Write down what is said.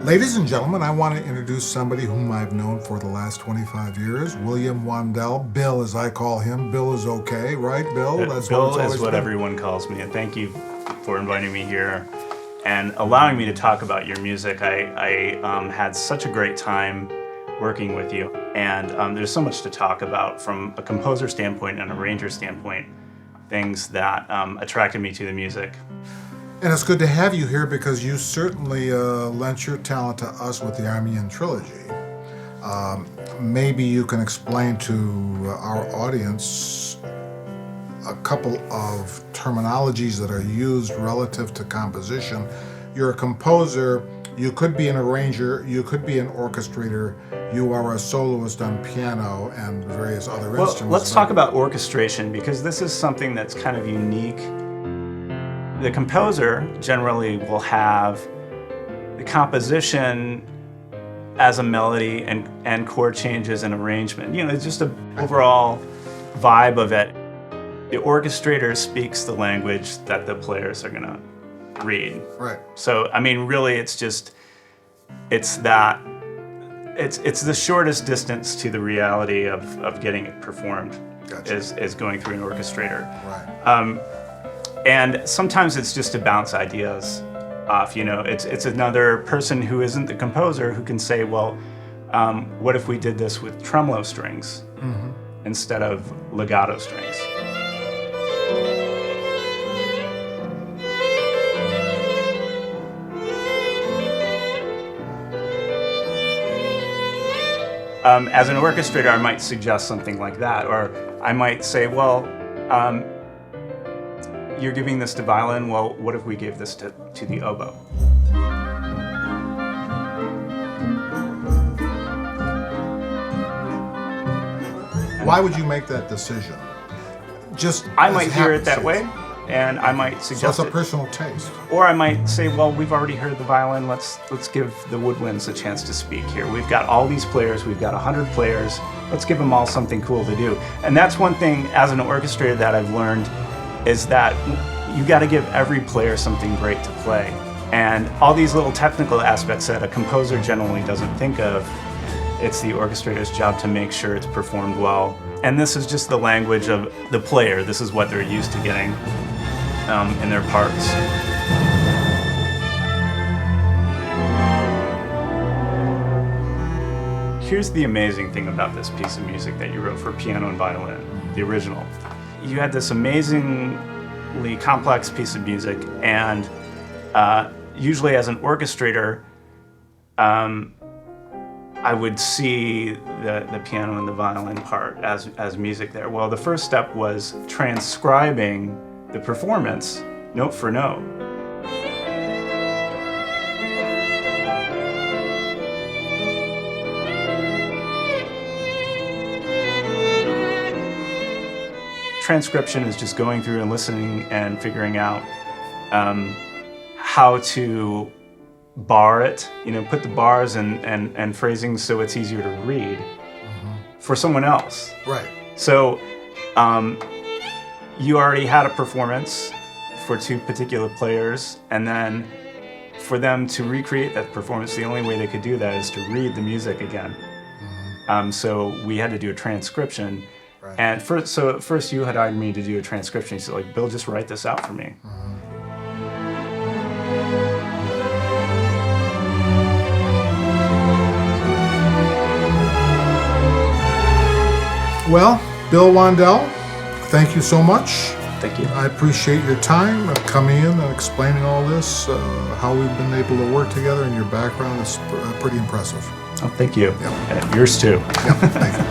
Ladies and gentlemen, I want to introduce somebody whom I've known for the last 25 years, William Wandel. Bill, as I call him. Bill is okay, right, Bill? That's Bill is what everyone calls me, and thank you for inviting me here and allowing me to talk about your music. I had such a great time working with you, and there's so much to talk about from a composer standpoint and an arranger standpoint, things that attracted me to the music. And it's good to have you here because you certainly lent your talent to us with the Armenian Trilogy. Maybe you can explain to our audience a couple of terminologies that are used relative to composition. You're a composer, you could be an arranger, you could be an orchestrator, you are a soloist on piano and various other instruments. Let's talk about orchestration, because this is something that's kind of unique. The composer generally will have the composition as a melody and chord changes and arrangement. You know, it's just an overall vibe of it. The orchestrator speaks the language that the players are gonna read. Right. So, I mean, really, it's the shortest distance to the reality of getting it performed. Gotcha. is going through an orchestrator. Right. And sometimes it's just to bounce ideas off. You know, it's another person who isn't the composer who can say, well, what if we did this with tremolo strings instead of legato strings? As an orchestrator, I might suggest something like that, or I might say, well, you're giving this to violin, well, what if we gave this to the oboe? Why would you make that decision? Just I might hear it that way, and I might suggest so it's a personal taste. Or I might say, well, we've already heard the violin, let's give the woodwinds a chance to speak here. We've got all these players, we've got 100 players, let's give them all something cool to do. And that's one thing as an orchestrator that I've learned, is that you got to give every player something great to play. And all these little technical aspects that a composer generally doesn't think of, it's the orchestrator's job to make sure it's performed well. And this is just the language of the player. This is what they're used to getting in their parts. Here's the amazing thing about this piece of music that you wrote for piano and violin, the original. You had this amazingly complex piece of music, and usually as an orchestrator, I would see the piano and the violin part as music there. Well, the first step was transcribing the performance note for note. Transcription is just going through and listening and figuring out how to bar it, you know, put the bars and phrasing so it's easier to read for someone else. Right. So you already had a performance for two particular players, and then for them to recreate that performance, the only way they could do that is to read the music again. So we had to do a transcription. Right. And first you had hired me to do a transcription. You said, like, Bill, just write this out for me. Well, Bill Wandel, thank you so much. Thank you. I appreciate your time coming in and explaining all this, how we've been able to work together, and your background is pretty impressive. Oh, thank you. Yeah. And yours too. Yeah, thank you.